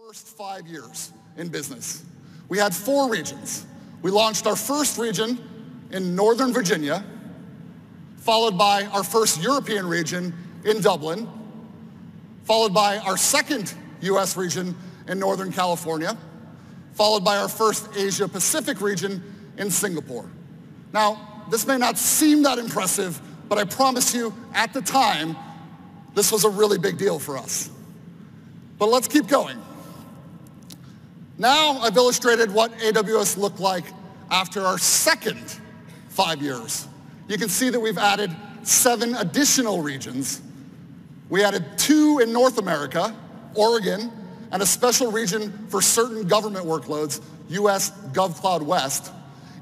First 5 years in business, we had 4 regions. We launched our first region in Northern Virginia, followed by our first European region in Dublin, followed by our second US region in Northern California, followed by our first Asia Pacific region in Singapore. Now, this may not seem that impressive, but I promise you, at the time, this was a really big deal for us. But let's keep going. Now I've illustrated what AWS looked like after our second 5 years. You can see that we've added 7 additional regions. We added 2 in North America, Oregon, and a special region for certain government workloads, US GovCloud West.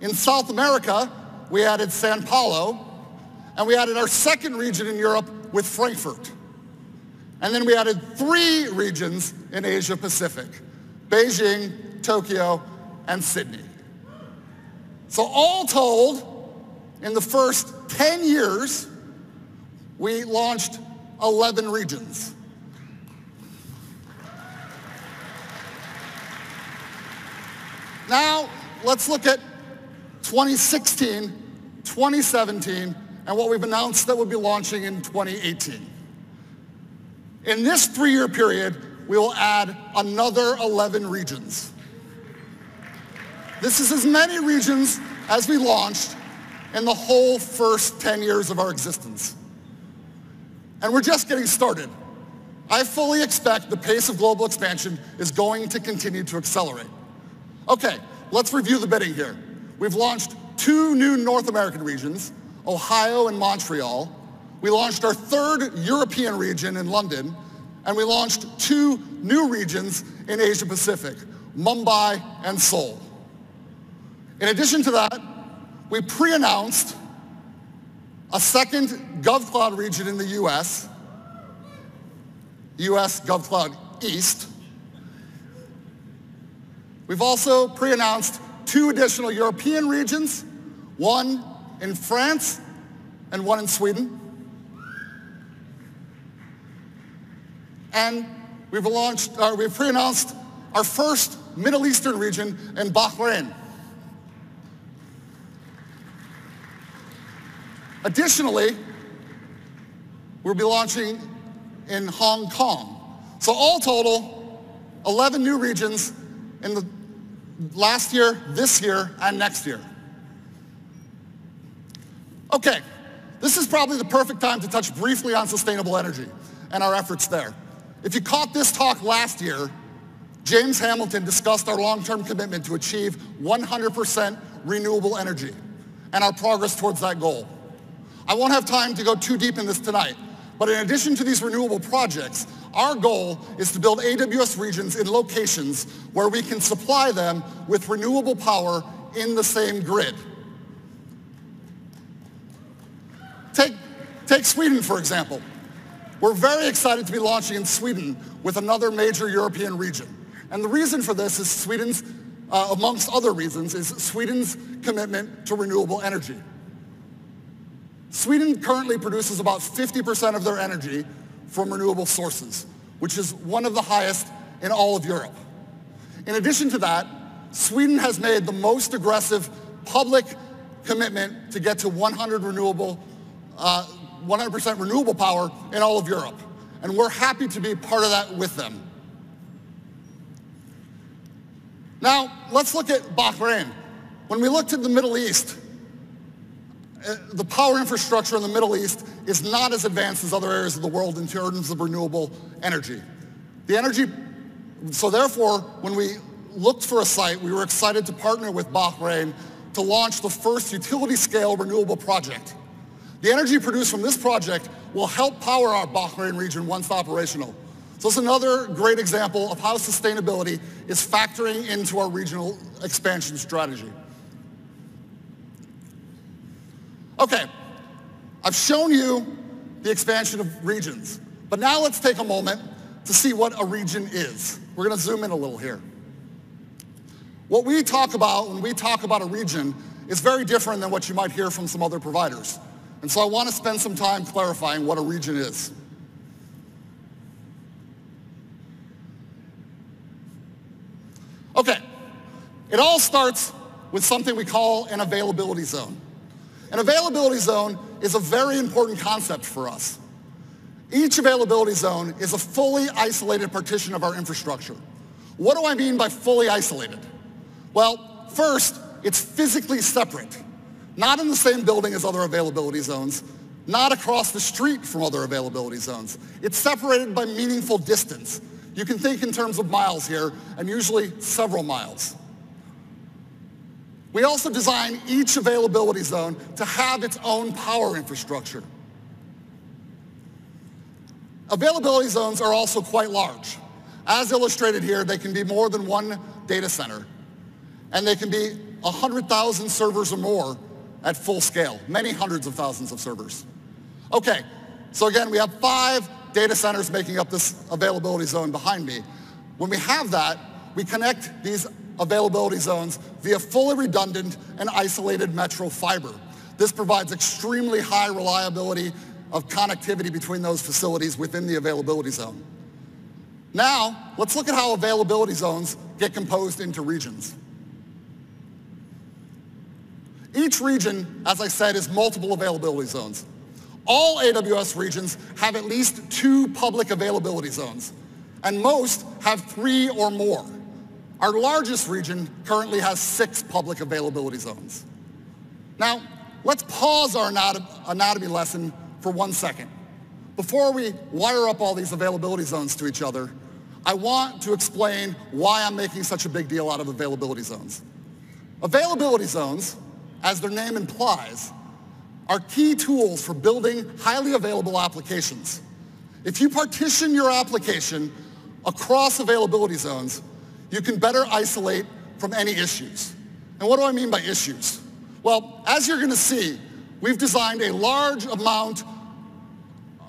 In South America, we added Sao Paulo, and we added our second region in Europe with Frankfurt. And then we added 3 regions in Asia Pacific: Beijing, Tokyo, and Sydney. So all told, in the first 10 years, we launched 11 regions. Now, let's look at 2016, 2017, and what we've announced that we'll be launching in 2018. In this 3-year period, we will add another 11 regions. This is as many regions as we launched in the whole first 10 years of our existence. And we're just getting started. I fully expect the pace of global expansion is going to continue to accelerate. Okay, let's review the bidding here. We've launched 2 new North American regions, Ohio and Montreal. We launched our 3rd European region in London, and we launched 2 new regions in Asia Pacific, Mumbai and Seoul. In addition to that, we pre-announced a second GovCloud region in the US GovCloud East. We've also pre-announced 2 additional European regions, one in France and one in Sweden. And we've pre-announced our first Middle Eastern region in Bahrain. Additionally, we'll be launching in Hong Kong. So all total, 11 new regions in the last year, this year, and next year. Okay, this is probably the perfect time to touch briefly on sustainable energy and our efforts there. If you caught this talk last year, James Hamilton discussed our long-term commitment to achieve 100% renewable energy and our progress towards that goal. I won't have time to go too deep in this tonight, but in addition to these renewable projects, our goal is to build AWS regions in locations where we can supply them with renewable power in the same grid. Take Sweden, for example. We're very excited to be launching in Sweden with another major European region. And the reason for this is Sweden's, amongst other reasons, is Sweden's commitment to renewable energy. Sweden currently produces about 50% of their energy from renewable sources, which is one of the highest in all of Europe. In addition to that, Sweden has made the most aggressive public commitment to get to 100% renewable power in all of Europe. And we're happy to be part of that with them. Now, let's look at Bahrain. When we looked at the Middle East, the power infrastructure in the Middle East is not as advanced as other areas of the world in terms of renewable energy. So therefore, when we looked for a site, we were excited to partner with Bahrain to launch the first utility-scale renewable project. The energy produced from this project will help power our Bahrain region once operational. So it's another great example of how sustainability is factoring into our regional expansion strategy. Okay, I've shown you the expansion of regions, but now let's take a moment to see what a region is. We're going to zoom in a little here. What we talk about when we talk about a region is very different than what you might hear from some other providers. And so I want to spend some time clarifying what a region is. Okay, it all starts with something we call an availability zone. An availability zone is a very important concept for us. Each availability zone is a fully isolated partition of our infrastructure. What do I mean by fully isolated? Well, first, it's physically separate. Not in the same building as other availability zones, not across the street from other availability zones. It's separated by meaningful distance. You can think in terms of miles here, and usually several miles. We also design each availability zone to have its own power infrastructure. Availability zones are also quite large. As illustrated here, they can be more than one data center, and they can be 100,000 servers or more at full scale, many hundreds of thousands of servers. Okay, so again, we have 5 data centers making up this availability zone behind me. When we have that, we connect these availability zones via fully redundant and isolated metro fiber. This provides extremely high reliability of connectivity between those facilities within the availability zone. Now, let's look at how availability zones get composed into regions. Each region, as I said, is multiple availability zones. All AWS regions have at least 2 public availability zones, and most have 3 or more. Our largest region currently has 6 public availability zones. Now, let's pause our anatomy lesson for 1 second. Before we wire up all these availability zones to each other, I want to explain why I'm making such a big deal out of availability zones. Availability zones, as their name implies, are key tools for building highly available applications. If you partition your application across availability zones, you can better isolate from any issues. And what do I mean by issues? Well, as you're going to see, we've designed a large amount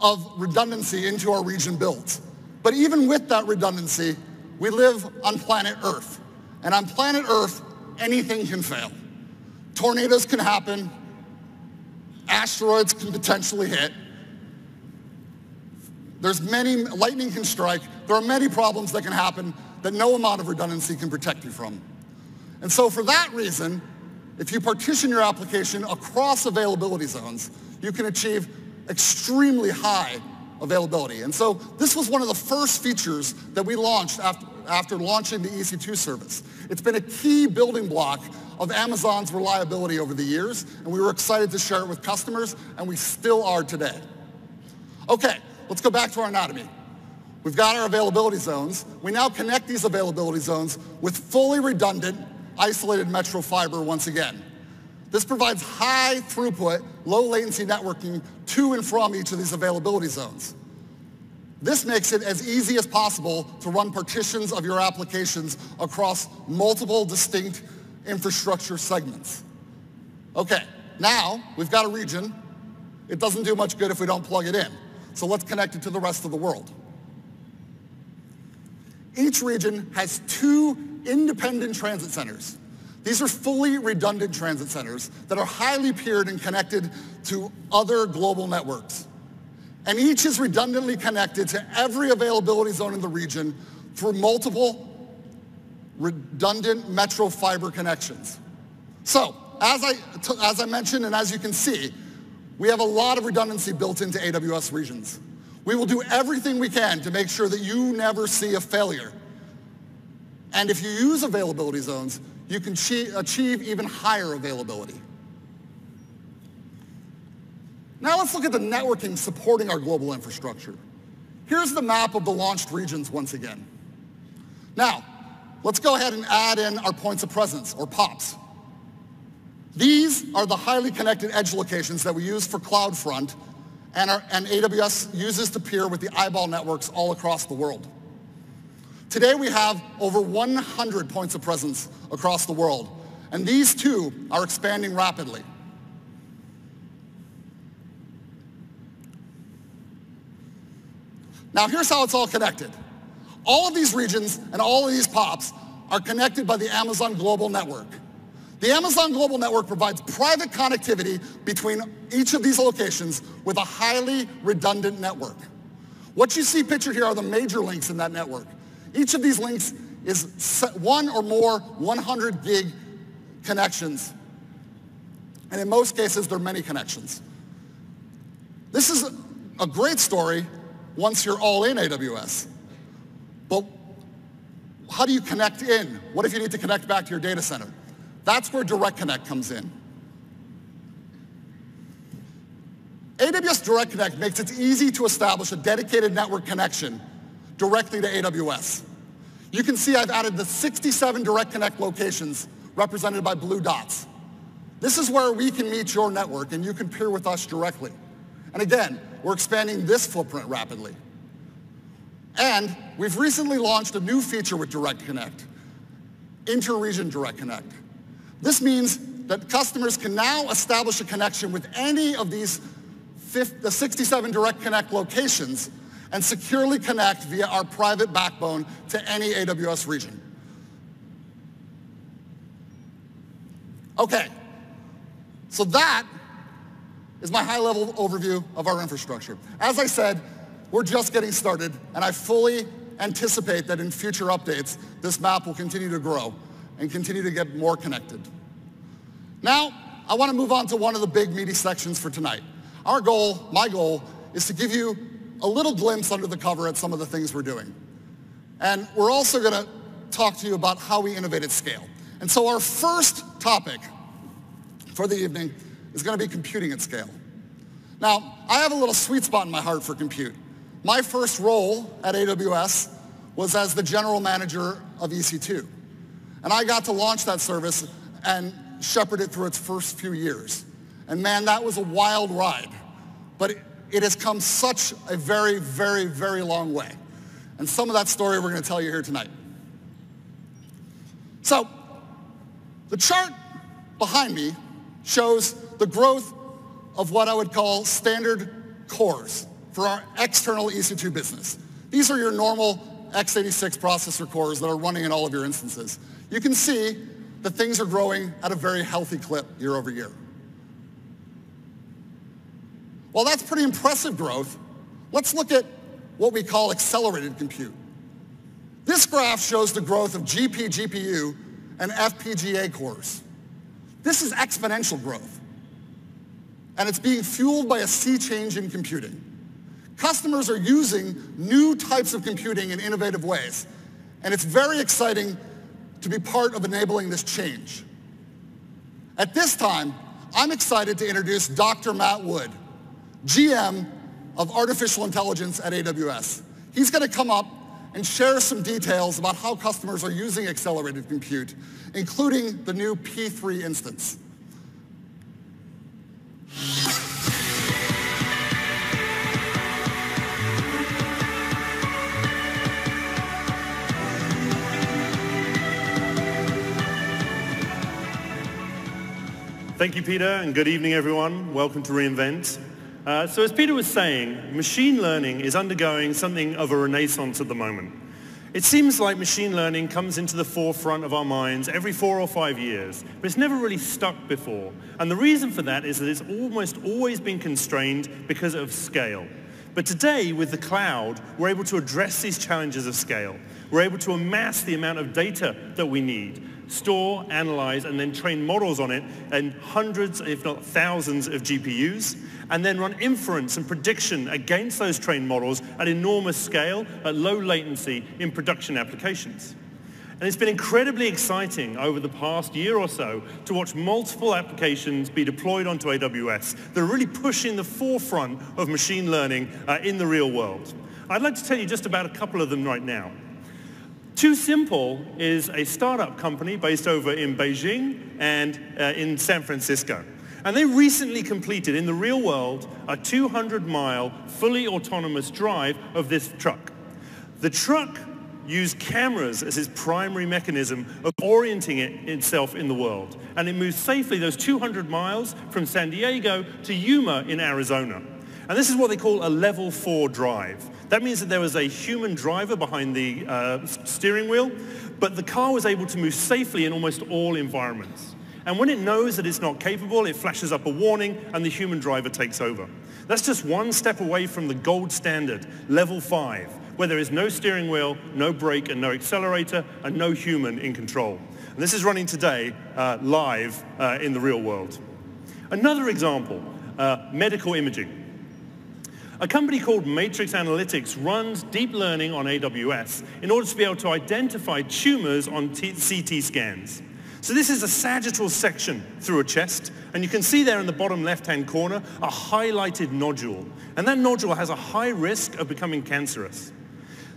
of redundancy into our region builds. But even with that redundancy, we live on planet Earth. And on planet Earth, anything can fail. Tornadoes can happen. Asteroids can potentially hit. Lightning can strike. There are many problems that can happen that no amount of redundancy can protect you from. And so for that reason, if you partition your application across availability zones, you can achieve extremely high availability. And so this was one of the first features that we launched after launching the EC2 service. It's been a key building block of Amazon's reliability over the years, and we were excited to share it with customers, and we still are today. Okay, let's go back to our anatomy. We've got our availability zones. We now connect these availability zones with fully redundant, isolated metro fiber once again. This provides high throughput, low latency networking to and from each of these availability zones. This makes it as easy as possible to run partitions of your applications across multiple distinct infrastructure segments. Okay, now we've got a region. It doesn't do much good if we don't plug it in. So let's connect it to the rest of the world. Each region has 2 independent transit centers. These are fully redundant transit centers that are highly peered and connected to other global networks. And each is redundantly connected to every availability zone in the region through multiple redundant metro fiber connections. So, as I mentioned and as you can see, we have a lot of redundancy built into AWS regions. We will do everything we can to make sure that you never see a failure. And if you use availability zones, you can achieve even higher availability. Now let's look at the networking supporting our global infrastructure. Here's the map of the launched regions once again. Now, let's go ahead and add in our points of presence, or POPs. These are the highly connected edge locations that we use for CloudFront and AWS uses to peer with the eyeball networks all across the world. Today we have over 100 points of presence across the world, and these too are expanding rapidly. Now here's how it's all connected. All of these regions and all of these POPs are connected by the Amazon Global Network. The Amazon Global Network provides private connectivity between each of these locations with a highly redundant network. What you see pictured here are the major links in that network. Each of these links is one or more 100 gig connections. And in most cases, there are many connections. This is a great story once you're all in AWS. But how do you connect in? What if you need to connect back to your data center? That's where Direct Connect comes in. AWS Direct Connect makes it easy to establish a dedicated network connection directly to AWS. You can see I've added the 67 Direct Connect locations represented by blue dots. This is where we can meet your network and you can peer with us directly. And again, we're expanding this footprint rapidly. And we've recently launched a new feature with Direct Connect, Inter-Region Direct Connect. This means that customers can now establish a connection with any of the 67 Direct Connect locations and securely connect via our private backbone to any AWS region. Okay, so that is my high-level overview of our infrastructure. As I said, we're just getting started, and I fully anticipate that in future updates, this map will continue to grow and continue to get more connected. Now, I want to move on to one of the big meaty sections for tonight. Our goal, my goal, is to give you a little glimpse under the cover at some of the things we're doing. And we're also going to talk to you about how we innovate at scale. And so our first topic for the evening is going to be computing at scale. Now, I have a little sweet spot in my heart for compute. My first role at AWS was as the general manager of EC2. And I got to launch that service and shepherd it through its first few years. And man, that was a wild ride. But it has come such a very, very, very long way. And some of that story we're going to tell you here tonight. So, the chart behind me shows the growth of what I would call standard cores for our external EC2 business. These are your normal x86 processor cores that are running in all of your instances. You can see that things are growing at a very healthy clip year over year. While that's pretty impressive growth, let's look at what we call accelerated compute. This graph shows the growth of GP, GPU, and FPGA cores. This is exponential growth, and it's being fueled by a sea change in computing. Customers are using new types of computing in innovative ways, and it's very exciting to be part of enabling this change. At this time, I'm excited to introduce Dr. Matt Wood, GM of Artificial Intelligence at AWS. He's going to come up and share some details about how customers are using accelerated compute, including the new P3 instance. Thank you, Peter, and good evening, everyone. Welcome to reInvent. So as Peter was saying, machine learning is undergoing something of a renaissance at the moment. It seems like machine learning comes into the forefront of our minds every 4 or 5 years, but it's never really stuck before. And the reason for that is that it's almost always been constrained because of scale. But today, with the cloud, we're able to address these challenges of scale. We're able to amass the amount of data that we need, store, analyze, and then train models on it, and hundreds, if not thousands, of GPUs, and then run inference and prediction against those trained models at enormous scale, at low latency in production applications. And it's been incredibly exciting over the past year or so to watch multiple applications be deployed onto AWS that are really pushing the forefront of machine learning in the real world. I'd like to tell you just about a couple of them right now. Too Simple is a startup company based over in Beijing and in San Francisco. And they recently completed, in the real world, a 200-mile fully autonomous drive of this truck. The truck used cameras as its primary mechanism of orienting itself in the world. And it moved safely those 200 miles from San Diego to Yuma in Arizona. And this is what they call a level 4 drive. That means that there was a human driver behind the steering wheel, but the car was able to move safely in almost all environments. And when it knows that it's not capable, it flashes up a warning and the human driver takes over. That's just one step away from the gold standard, level 5, where there is no steering wheel, no brake, and no accelerator, and no human in control. And this is running today live in the real world. Another example, medical imaging. A company called Matrix Analytics runs deep learning on AWS in order to be able to identify tumors on CT scans. So this is a sagittal section through a chest, and you can see there in the bottom left-hand corner a highlighted nodule. And that nodule has a high risk of becoming cancerous.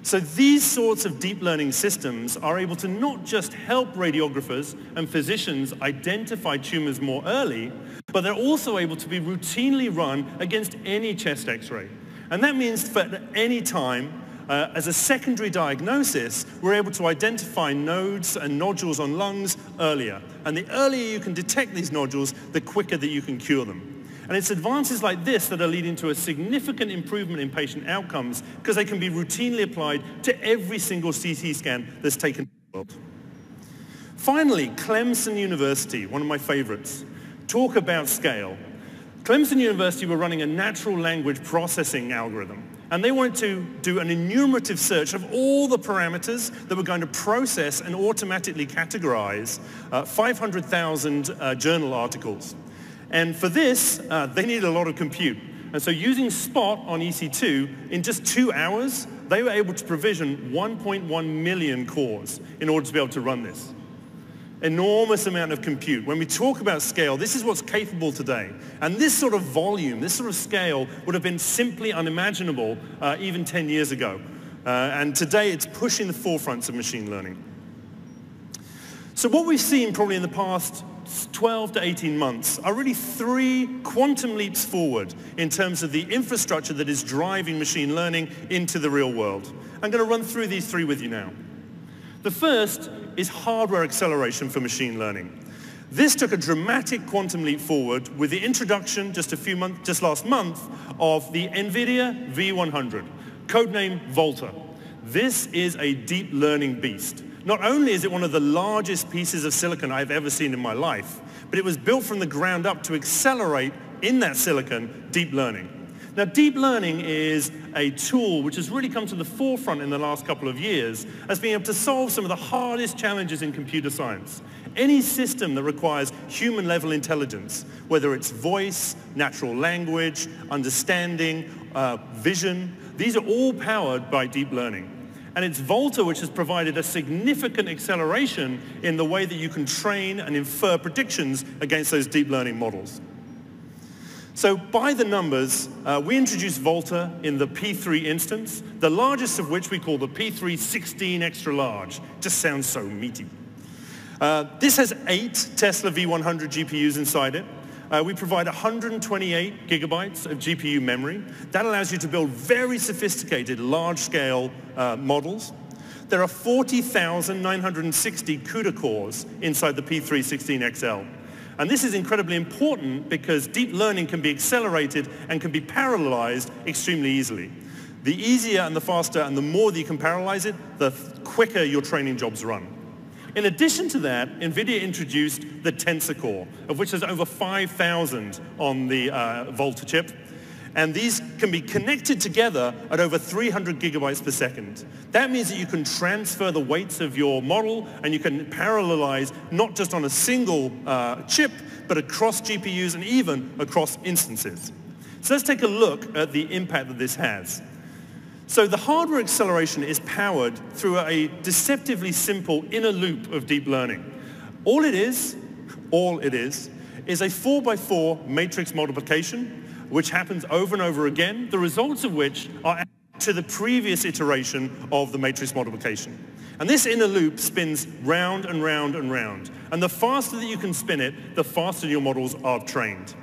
So these sorts of deep learning systems are able to not just help radiographers and physicians identify tumors more early, but they're also able to be routinely run against any chest X-ray. And that means that at any time, as a secondary diagnosis, we're able to identify nodes and nodules on lungs earlier. And the earlier you can detect these nodules, the quicker that you can cure them. And it's advances like this that are leading to a significant improvement in patient outcomes because they can be routinely applied to every single CT scan that's taken in the world. Finally, Clemson University, one of my favorites. Talk about scale. Clemson University were running a natural language processing algorithm, and they wanted to do an enumerative search of all the parameters that were going to process and automatically categorize 500,000 journal articles. And for this, they needed a lot of compute. And so using Spot on EC2, in just 2 hours, they were able to provision 1.1 million cores in order to be able to run this. Enormous amount of compute. When we talk about scale, this is what's capable today. And this sort of volume, this sort of scale would have been simply unimaginable even 10 years ago. And today it's pushing the forefronts of machine learning. So what we've seen probably in the past 12 to 18 months are really 3 quantum leaps forward in terms of the infrastructure that is driving machine learning into the real world. I'm going to run through these 3 with you now. The first is hardware acceleration for machine learning. This took a dramatic quantum leap forward with the introduction just last month of the NVIDIA V100, codename Volta. This is a deep learning beast. Not only is it one of the largest pieces of silicon I've ever seen in my life, but it was built from the ground up to accelerate in that silicon deep learning. Now, deep learning is a tool which has really come to the forefront in the last couple of years as being able to solve some of the hardest challenges in computer science. Any system that requires human-level intelligence, whether it's voice, natural language, understanding, vision, these are all powered by deep learning. And it's Volta which has provided a significant acceleration in the way that you can train and infer predictions against those deep learning models. So by the numbers, we introduced Volta in the P3 instance, the largest of which we call the P3 16 extra large. Just sounds so meaty. This has 8 Tesla V100 GPUs inside it. We provide 128 gigabytes of GPU memory. That allows you to build very sophisticated, large-scale models. There are 40,960 CUDA cores inside the P3 16XL. And this is incredibly important because deep learning can be accelerated and can be parallelized extremely easily. The easier and the faster and the more that you can parallelize it, the quicker your training jobs run. In addition to that, NVIDIA introduced the Tensor Core, of which there's over 5,000 on the Volta chip. And these can be connected together at over 300 gigabytes per second. That means that you can transfer the weights of your model and you can parallelize not just on a single chip, but across GPUs and even across instances. So let's take a look at the impact that this has. So the hardware acceleration is powered through a deceptively simple inner loop of deep learning. All it is a 4x4 matrix multiplication, which happens over and over again, the results of which are added to the previous iteration of the matrix multiplication. And this inner loop spins round and round and round. And the faster that you can spin it, the faster your models are trained.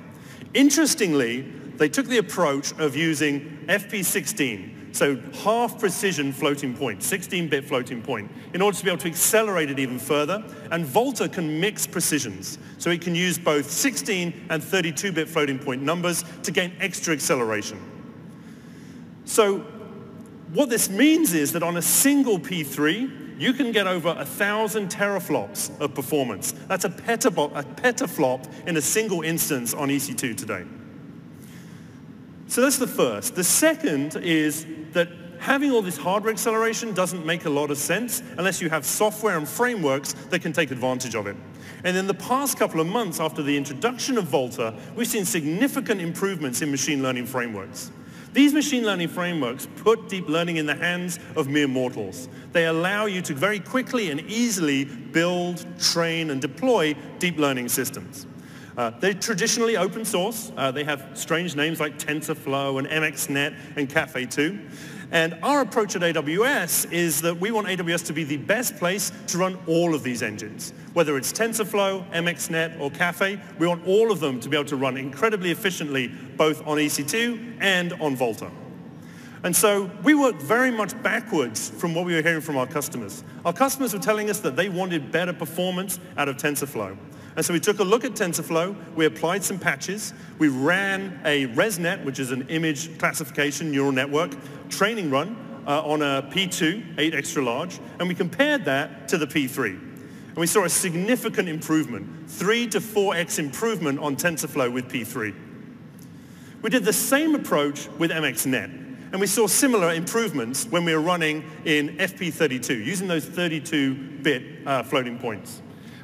Interestingly, they took the approach of using FP16, so half precision floating point, 16-bit floating point, in order to be able to accelerate it even further. And Volta can mix precisions. So it can use both 16 and 32-bit floating point numbers to gain extra acceleration. So what this means is that on a single P3, you can get over 1,000 teraflops of performance. That's a petaflop in a single instance on EC2 today. So that's the first. The second is that having all this hardware acceleration doesn't make a lot of sense unless you have software and frameworks that can take advantage of it. And in the past couple of months after the introduction of Volta, we've seen significant improvements in machine learning frameworks. These machine learning frameworks put deep learning in the hands of mere mortals. They allow you to very quickly and easily build, train, and deploy deep learning systems. They're traditionally open source. They have strange names like TensorFlow and MXNet and Caffe2. And our approach at AWS is that we want AWS to be the best place to run all of these engines. Whether it's TensorFlow, MXNet, or Caffe, we want all of them to be able to run incredibly efficiently both on EC2 and on Volta. And so we worked very much backwards from what we were hearing from our customers. Our customers were telling us that they wanted better performance out of TensorFlow. And so we took a look at TensorFlow, we applied some patches, we ran a ResNet, which is an image classification neural network, training run on a P2, 8 extra large, and we compared that to the P3. And we saw a significant improvement, 3 to 4x improvement on TensorFlow with P3. We did the same approach with MXNet, and we saw similar improvements when we were running in FP32, using those 32-bit floating points.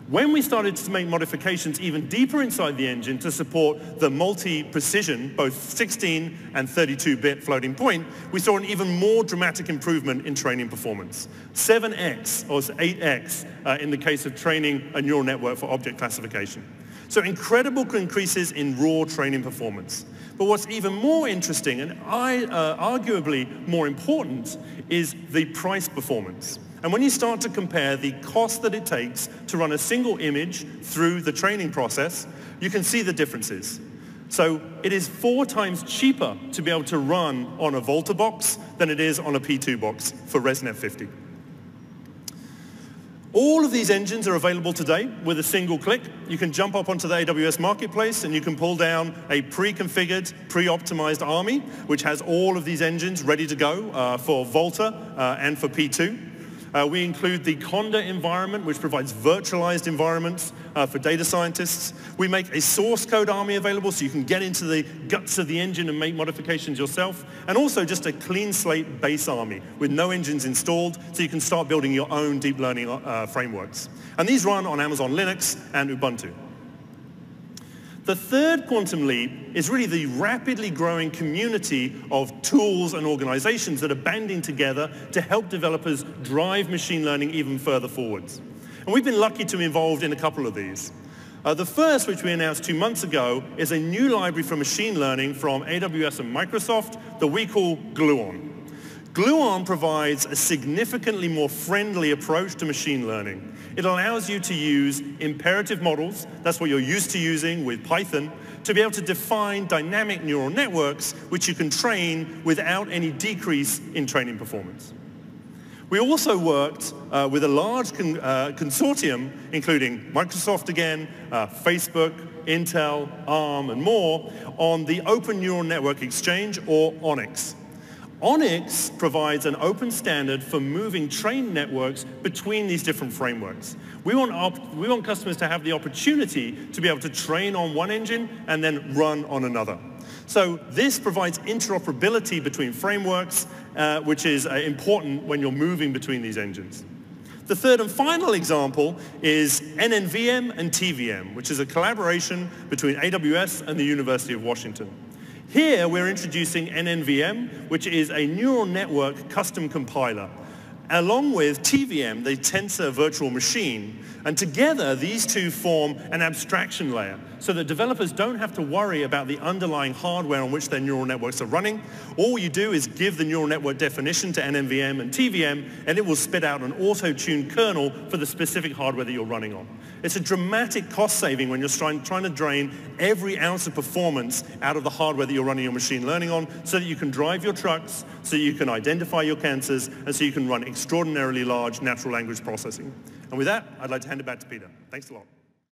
When we started to make modifications even deeper inside the engine to support the multi-precision, both 16 and 32-bit floating point, we saw an even more dramatic improvement in training performance. 7x or 8x in the case of training a neural network for object classification. So incredible increases in raw training performance. But what's even more interesting and arguably more important is the price performance. And when you start to compare the cost that it takes to run a single image through the training process, you can see the differences. So it is 4 times cheaper to be able to run on a Volta box than it is on a P2 box for ResNet 50. All of these engines are available today with a single click. You can jump up onto the AWS Marketplace and you can pull down a pre-configured, pre-optimized army, which has all of these engines ready to go for Volta and for P2. We include the Conda environment, which provides virtualized environments for data scientists. We make a source code army available so you can get into the guts of the engine and make modifications yourself. And also just a clean slate base army with no engines installed so you can start building your own deep learning frameworks. And these run on Amazon Linux and Ubuntu. The third quantum leap is really the rapidly growing community of tools and organizations that are banding together to help developers drive machine learning even further forwards. And we've been lucky to be involved in a couple of these. The first, which we announced 2 months ago, is a new library for machine learning from AWS and Microsoft that we call Gluon. Gluon provides a significantly more friendly approach to machine learning. It allows you to use imperative models, that's what you're used to using with Python, to be able to define dynamic neural networks which you can train without any decrease in training performance. We also worked with a large consortium, including Microsoft again, Facebook, Intel, ARM, and more, on the Open Neural Network Exchange, or ONNX. ONNX provides an open standard for moving trained networks between these different frameworks. We want customers to have the opportunity to be able to train on one engine and then run on another. So this provides interoperability between frameworks, which is important when you're moving between these engines. The third and final example is NNVM and TVM, which is a collaboration between AWS and the University of Washington. Here, we're introducing NNVM, which is a neural network custom compiler, along with TVM, the Tensor Virtual Machine. And together, these two form an abstraction layer so that developers don't have to worry about the underlying hardware on which their neural networks are running. All you do is give the neural network definition to NNVM and TVM, and it will spit out an auto-tuned kernel for the specific hardware that you're running on. It's a dramatic cost saving when you're trying to drain every ounce of performance out of the hardware that you're running your machine learning on so that you can drive your trucks, so you can identify your cancers, and so you can run extraordinarily large natural language processing. And with that, I'd like to hand it back to Peter. Thanks a lot.